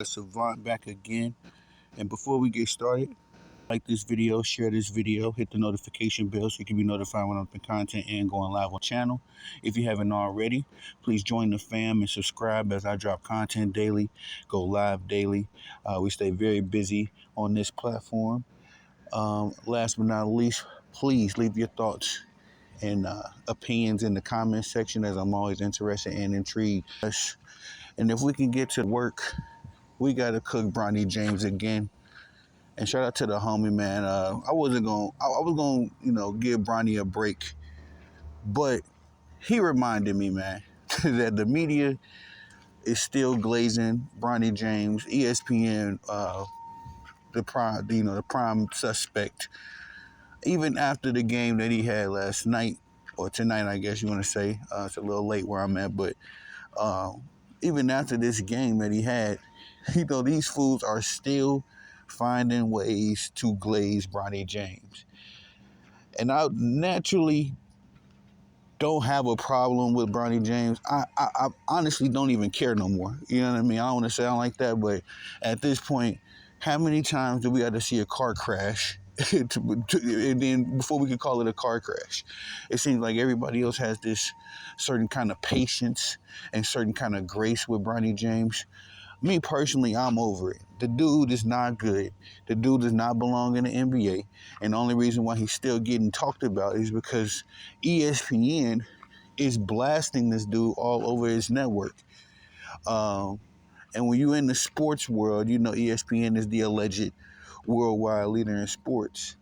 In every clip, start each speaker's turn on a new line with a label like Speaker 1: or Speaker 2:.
Speaker 1: Savant back again. And before we get started, like this video, share this video, hit the notification bell so you can be notified when I'm putting content and going live on the channel. If you haven't already, please join the fam and subscribe as I drop content daily, go live daily. We stay very busy on this platform. Last but not least, please leave your thoughts and opinions in the comment section, as I'm always interested and intrigued. And if we can get to work, we got to cook Bronny James again. And shout out to the homie, man. I wasn't going I was going to, give Bronny a break. But he reminded me, man, that the media is still glazing Bronny James, ESPN, the prime suspect. Even after the game that he had last night, or tonight, I guess you want to say. It's a little late where I'm at, but even after this game that he had, these fools are still finding ways to glaze Bronny James. And I naturally don't have a problem with Bronny James. I honestly don't even care no more. You know what I mean? I don't want to sound like that, but at this point, how many times do we have to see a car crash and then before we could call it a car crash? It seems like everybody else has this certain kind of patience and certain kind of grace with Bronny James. Me personally, I'm over it. The dude is not good. The dude does not belong in the NBA. And the only reason why he's still getting talked about is because ESPN is blasting this dude all over his network. And when you're in the sports world, ESPN is the alleged worldwide leader in sports.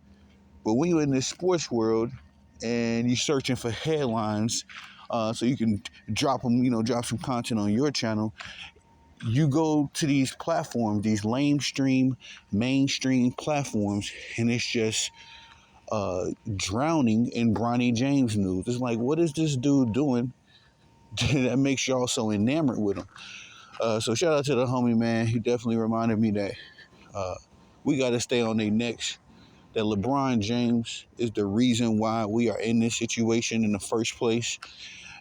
Speaker 1: But when you're in the sports world and you're searching for headlines so you can drop some content on your channel, you go to these platforms, these mainstream platforms, and it's just drowning in Bronny James news. It's like, what is this dude doing that makes y'all so enamored with him? So shout out to the homie, man. He definitely reminded me that we got to stay on their necks. That LeBron James is the reason why we are in this situation in the first place,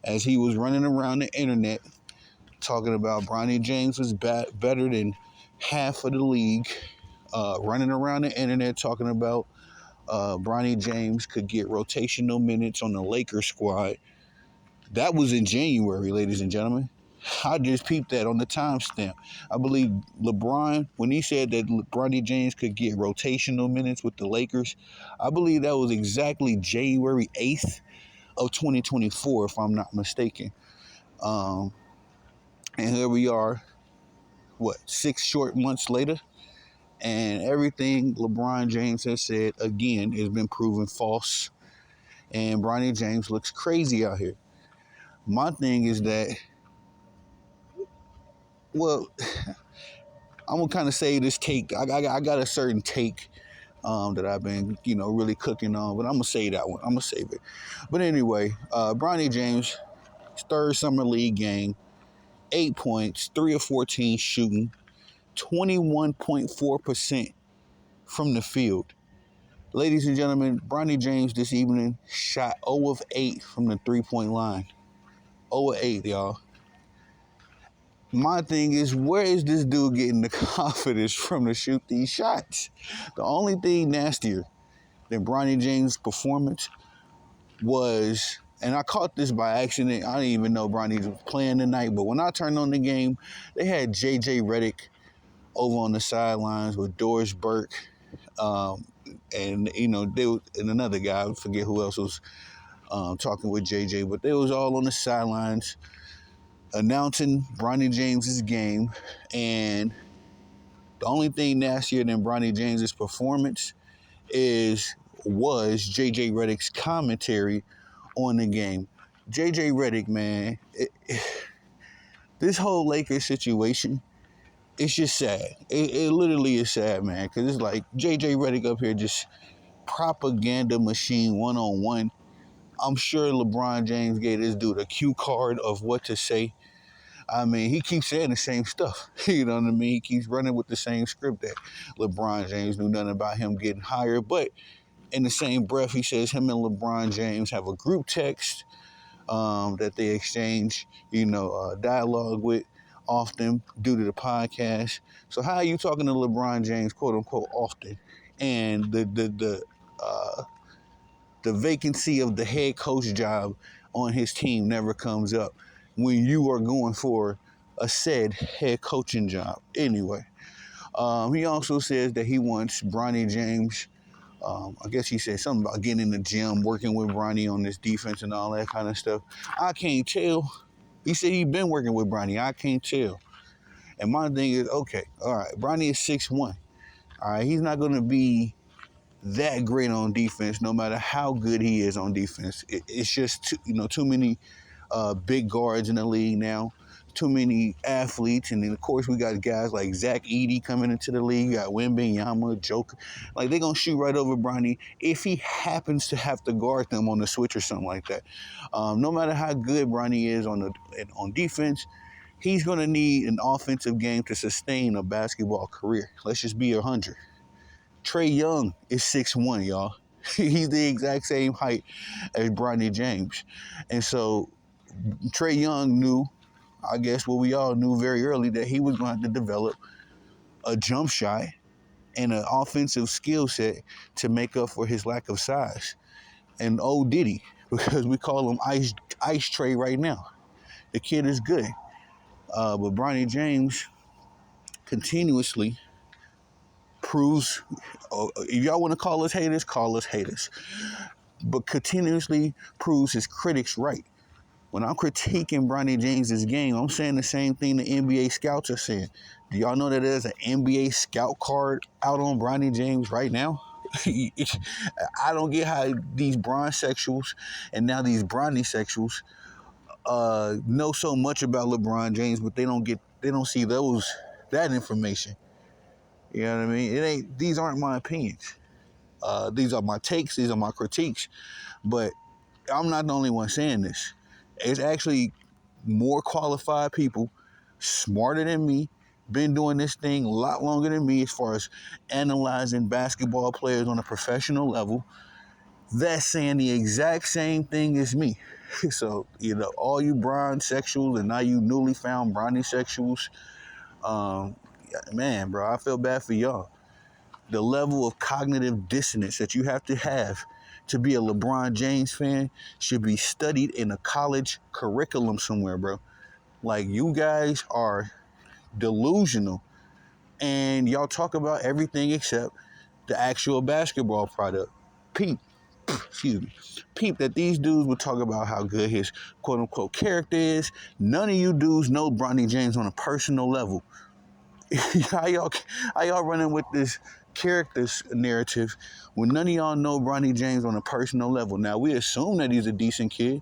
Speaker 1: as he was running around the internet talking about Bronny James was better than half of the league, running around the internet talking about Bronny James could get rotational minutes on the Lakers squad. That was in January, ladies and gentlemen. I just peeped that on the timestamp. I believe LeBron, when he said that Bronny James could get rotational minutes with the Lakers, I believe that was exactly January 8th of 2024, if I'm not mistaken. And here we are, 6 short months later, and everything LeBron James has said, again, has been proven false, and Bronny James looks crazy out here. My thing is that, I'm going to kind of say this take. I got a certain take that I've been, really cooking on, but I'm going to say that one. I'm going to save it. But anyway, Bronny James, his third Summer League game, 8 points, 3 of 14 shooting, 21.4% from the field. Ladies and gentlemen, Bronny James this evening shot 0 of 8 from the three-point line. 0 of 8, y'all. My thing is, where is this dude getting the confidence from to shoot these shots? The only thing nastier than Bronny James' performance was, and I caught this by accident, I didn't even know Bronny was playing tonight, but when I turned on the game, they had J.J. Redick over on the sidelines with Doris Burke, and another guy, I forget who else was talking with JJ, but they was all on the sidelines announcing Bronny James's game. And the only thing nastier than Bronny James's performance was JJ Redick's commentary on the game. JJ Redick, man, this whole Lakers situation, it's just sad. It literally is sad, man, because it's like JJ Redick up here just propaganda machine one-on-one. I'm sure LeBron James gave this dude a cue card of what to say. I mean, he keeps saying the same stuff. You know what I mean? He keeps running with the same script that LeBron James knew nothing about him getting hired. But in the same breath, he says him and LeBron James have a group text that they exchange, dialogue with often due to the podcast. So how are you talking to LeBron James, quote unquote, often, and uh, the vacancy of the head coach job on his team never comes up when you are going for a said head coaching job? Anyway, he also says that he wants Bronny James. I guess he said something about getting in the gym, working with Bronny on this defense and all that kind of stuff. I can't tell. He said he's been working with Bronny. I can't tell. And my thing is, okay, all right, Bronny is 6'1". All right, he's not going to be that great on defense, no matter how good he is on defense. It's just too many big guards in the league now, too many athletes, and then of course we got guys like Zach Edey coming into the league. You got Wembanyama, Joker, like they're gonna shoot right over Bronny if he happens to have to guard them on the switch or something like that. No matter how good Bronny is on defense, he's gonna need an offensive game to sustain a basketball career. Let's just be 100. Trae Young is 6'1", y'all. He's the exact same height as Bronny James. And so Trae Young knew, I guess what we all knew very early, that he was going to have to develop a jump shot and an offensive skill set to make up for his lack of size. And oh, did he, because we call him Ice Trae right now. The kid is good. But Bronny James continuously proves, if y'all want to call us haters, but continuously proves his critics right. When I'm critiquing Bronny James's game, I'm saying the same thing the NBA scouts are saying. Do y'all know that there's an NBA scout card out on Bronny James right now? I don't get how these Bron-sexuals and now these Bronny-sexuals know so much about LeBron James, but they don't see that information. You know what I mean? These aren't my opinions. These are my takes. These are my critiques. But I'm not the only one saying this. It's actually more qualified people, smarter than me, been doing this thing a lot longer than me as far as analyzing basketball players on a professional level, that's saying the exact same thing as me. So, all you Bron sexuals and now you newly found Bronny sexuals, man, bro, I feel bad for y'all. The level of cognitive dissonance that you have to be a LeBron James fan should be studied in a college curriculum somewhere, bro. Like, you guys are delusional, and y'all talk about everything except the actual basketball product. Peep that these dudes would talk about how good his quote-unquote character is. None of you dudes know Bronny James on a personal level. how y'all running with this character narrative when none of y'all know Bronny James on a personal level? Now, we assume that he's a decent kid,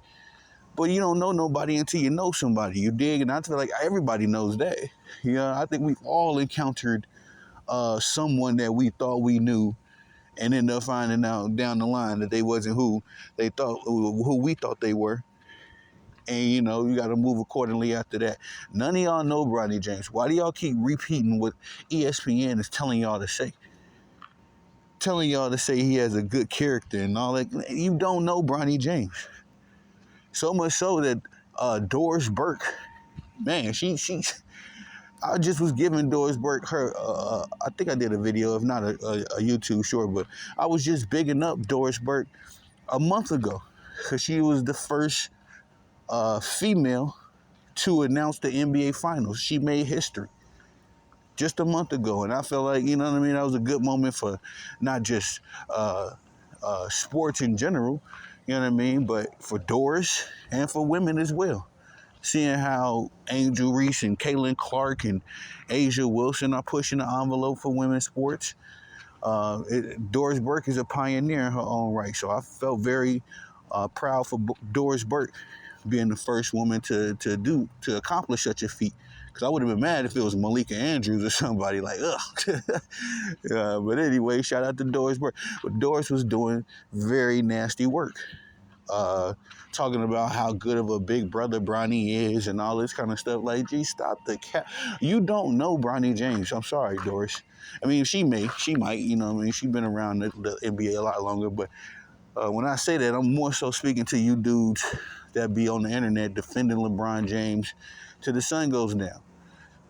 Speaker 1: but you don't know nobody until you know somebody. You dig? And I feel like everybody knows that. I think we've all encountered someone that we thought we knew and ended up finding out down the line that they wasn't who we thought they were. And, you got to move accordingly after that. None of y'all know Bronny James. Why do y'all keep repeating what ESPN is telling y'all to say? Telling y'all to say he has a good character and all that. You don't know Bronny James. So much so that Doris Burke, man, I just was giving Doris Burke her, I think I did a video, if not a YouTube short, but I was just bigging up Doris Burke a month ago because she was the first female to announce the NBA Finals. She made history just a month ago, and I felt like, you know what I mean, that was a good moment for not just sports in general, you know what I mean, but for Doris and for women as well. Seeing how Angel Reese and Caitlin Clark and Asia Wilson are pushing the envelope for women's sports. Doris Burke is a pioneer in her own right, so I felt very proud for Doris Burke being the first woman to accomplish such a feat. Because I would have been mad if it was Malika Andrews or somebody like, ugh. But anyway, shout out to Doris Burke. But Doris was doing very nasty work. Talking about how good of a big brother Bronny is and all this kind of stuff. Like, gee, stop the cat. You don't know Bronny James. I'm sorry, Doris. I mean, she might, you know what I mean? She's been around the NBA a lot longer. But when I say that, I'm more so speaking to you dudes that be on the internet defending LeBron James till the sun goes down.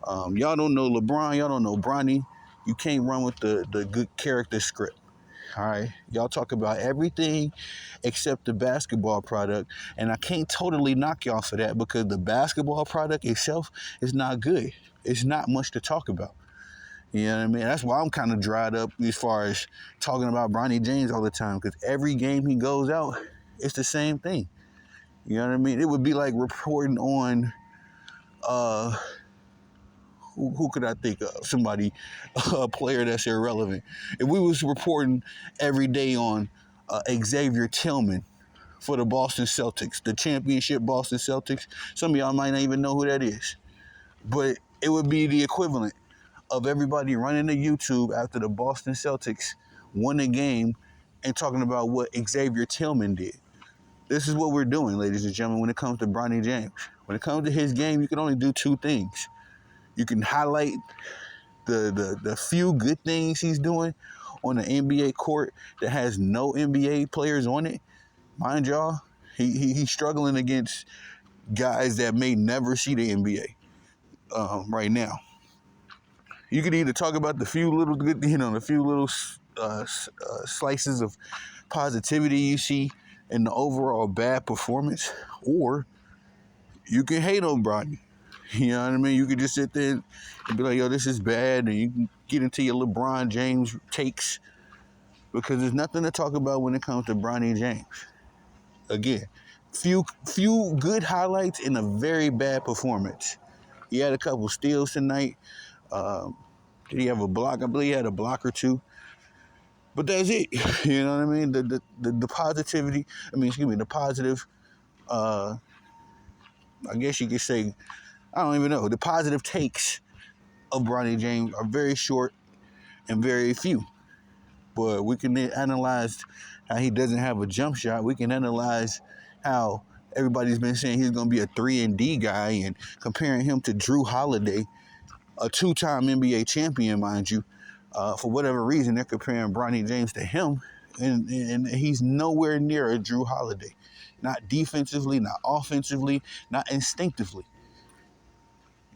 Speaker 1: Y'all don't know LeBron. Y'all don't know Bronny. You can't run with the good character script. All right. Y'all talk about everything except the basketball product. And I can't totally knock y'all for that because the basketball product itself is not good. It's not much to talk about. You know what I mean? That's why I'm kind of dried up as far as talking about Bronny James all the time because every game he goes out, it's the same thing. You know what I mean? It would be like reporting on uh, who could I think of? Somebody, a player that's irrelevant. If we was reporting every day on Xavier Tillman for the Boston Celtics, the championship Boston Celtics, some of y'all might not even know who that is. But it would be the equivalent of everybody running to YouTube after the Boston Celtics won a game and talking about what Xavier Tillman did. This is what we're doing, ladies and gentlemen, when it comes to Bronny James. When it comes to his game, you can only do two things. You can highlight the few good things he's doing on the NBA court that has no NBA players on it. Mind y'all, he's struggling against guys that may never see the NBA right now. You could either talk about the few little good, the few little slices of positivity you see in the overall bad performance, or you can hate on Bronny. You know what I mean? You could just sit there and be like, yo, this is bad, and you can get into your LeBron James takes because there's nothing to talk about when it comes to Bronny James. Again, few good highlights in a very bad performance. He had a couple steals tonight. Um, did he have a block? I believe he had a block or two. But that's it. You know what I mean? The positivity, the positive, uh, I guess you could say, I don't even know. The positive takes of Bronny James are very short and very few. But we can analyze how he doesn't have a jump shot. We can analyze how everybody's been saying he's going to be a 3-and-D guy and comparing him to Drew Holiday, a two-time NBA champion, mind you. For whatever reason, they're comparing Bronny James to him, and he's nowhere near a Drew Holiday. Not defensively, not offensively, not instinctively.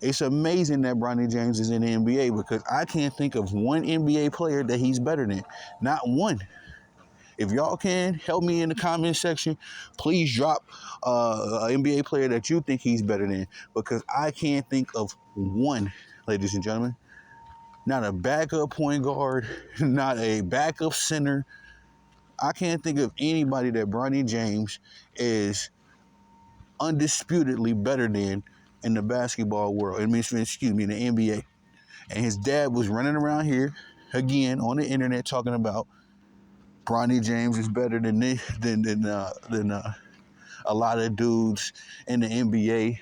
Speaker 1: It's amazing that Bronny James is in the NBA because I can't think of one NBA player that he's better than. Not one. If y'all can help me in the comment section, please drop an NBA player that you think he's better than because I can't think of one, ladies and gentlemen. Not a backup point guard, not a backup center. I can't think of anybody that Bronny James is undisputedly better than in the basketball world. In the NBA. And his dad was running around here again on the internet talking about Bronny James is better than a lot of dudes in the NBA.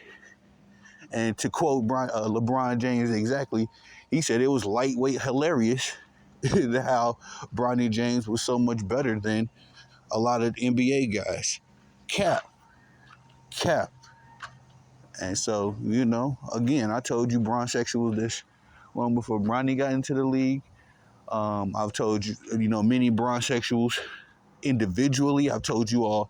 Speaker 1: And to quote LeBron James exactly, he said it was lightweight hilarious how Bronny James was so much better than a lot of NBA guys. Cap. And so, again, I told you Bronsexual this long before Bronny got into the league. I've told you, many Bronsexuals individually. I've told you all,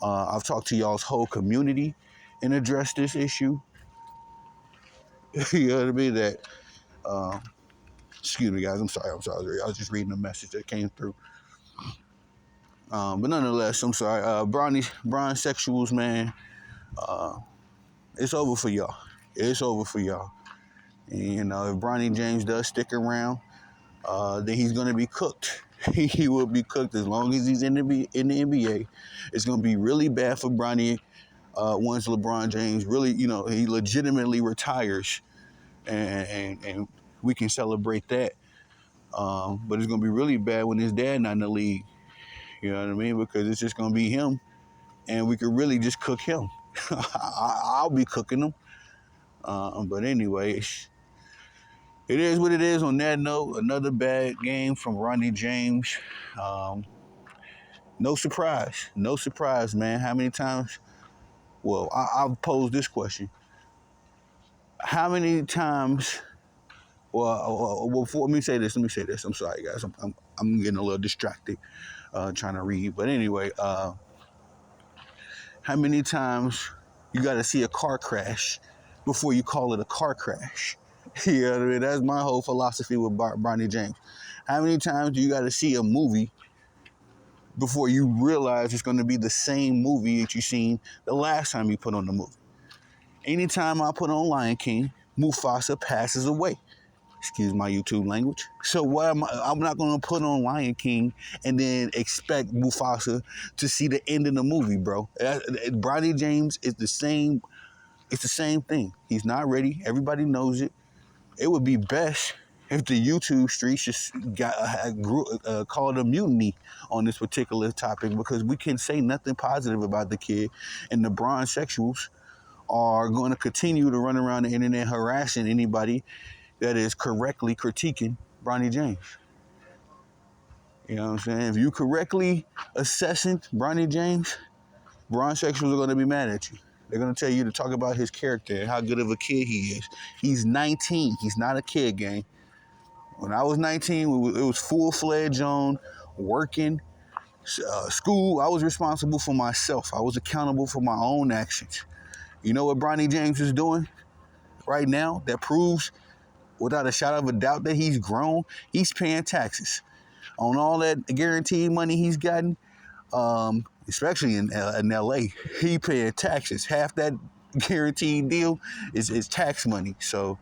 Speaker 1: I've talked to y'all's whole community and addressed this issue. You know what I mean? That, excuse me, guys. I'm sorry. I was just reading a message that came through. But nonetheless, I'm sorry. Bronsexuals, man, it's over for y'all. It's over for y'all. And, if Bronny James does stick around, then he's going to be cooked. He will be cooked as long as he's in the NBA. It's going to be really bad for Bronny once LeBron James really, he legitimately retires, and we can celebrate that. But it's going to be really bad when his dad not in the league. You know what I mean? Because it's just going to be him, and we could really just cook him. I'll be cooking him. But anyway, it is what it is. On that note, another bad game from Bronny James. No surprise, man. How many times? Well, I'll pose this question: how many times? Well, let me say this. I'm sorry, guys. I'm getting a little distracted trying to read. But anyway, how many times you got to see a car crash before you call it a car crash? You know what I mean? That's my whole philosophy with Bronny James. How many times do you got to see a movie before you realize it's going to be the same movie that you seen the last time you put on the movie? Anytime I put on Lion King, Mufasa passes away. Excuse my YouTube language. So what I'm not going to put on Lion King and then expect Mufasa to see the end of the movie, bro. Bronny James is the same. It's the same thing. He's not ready. Everybody knows it. It would be best if the YouTube streets just called a mutiny on this particular topic, because we can say nothing positive about the kid, and the bronze sexuals are going to continue to run around the internet harassing anybody that is correctly critiquing Bronny James. You know what I'm saying? If you correctly assessing Bronny James, bronze sexuals are going to be mad at you. They're going to tell you to talk about his character and how good of a kid he is. He's 19. He's not a kid, gang. When I was 19, it was full-fledged on working, school. I was responsible for myself. I was accountable for my own actions. You know what Bronny James is doing right now that proves without a shadow of a doubt that he's grown? He's paying taxes on all that guaranteed money he's gotten, especially in LA. He paying taxes. Half that guaranteed deal is tax money. So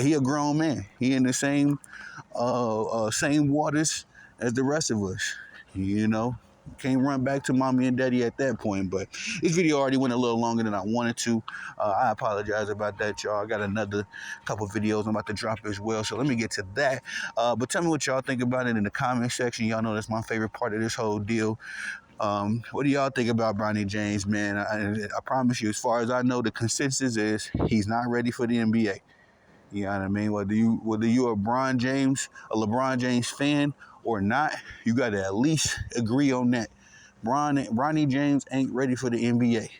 Speaker 1: he a grown man. He in the same waters as the rest of us. You know, can't run back to mommy and daddy at that point. But this video already went a little longer than I wanted to. I apologize about that, y'all. I got another couple videos I'm about to drop as well, so let me get to that. But tell me what y'all think about it in the comment section. Y'all know that's my favorite part of this whole deal. What do y'all think about Bronny James, man? I promise you, as far as I know, the consensus is he's not ready for the NBA. You know what I mean? Whether you a LeBron James fan or not, you got to at least agree on that. Bronny James ain't ready for the NBA.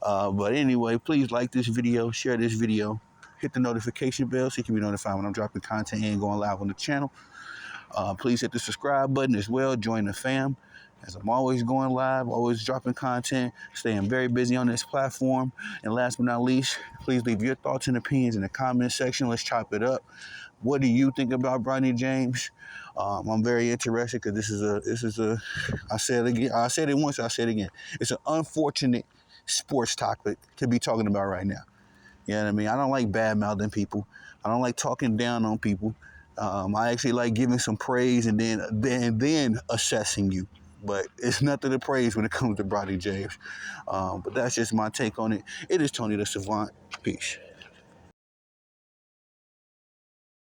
Speaker 1: But anyway, please like this video, share this video, hit the notification bell so you can be notified when I'm dropping content and going live on the channel. Please hit the subscribe button as well. Join the fam, as I'm always going live, always dropping content, staying very busy on this platform. And last but not least, please leave your thoughts and opinions in the comment section. Let's chop it up. What do you think about Bronny James? I'm very interested because this is a, I said it again, I said it once, I said it again. It's an unfortunate sports topic to be talking about right now. You know what I mean? I don't like bad-mouthing people. I don't like talking down on people. I actually like giving some praise and then assessing you. But it's nothing to praise when it comes to Bronny James. But that's just my take on it. It is Tony the Savant. Peace.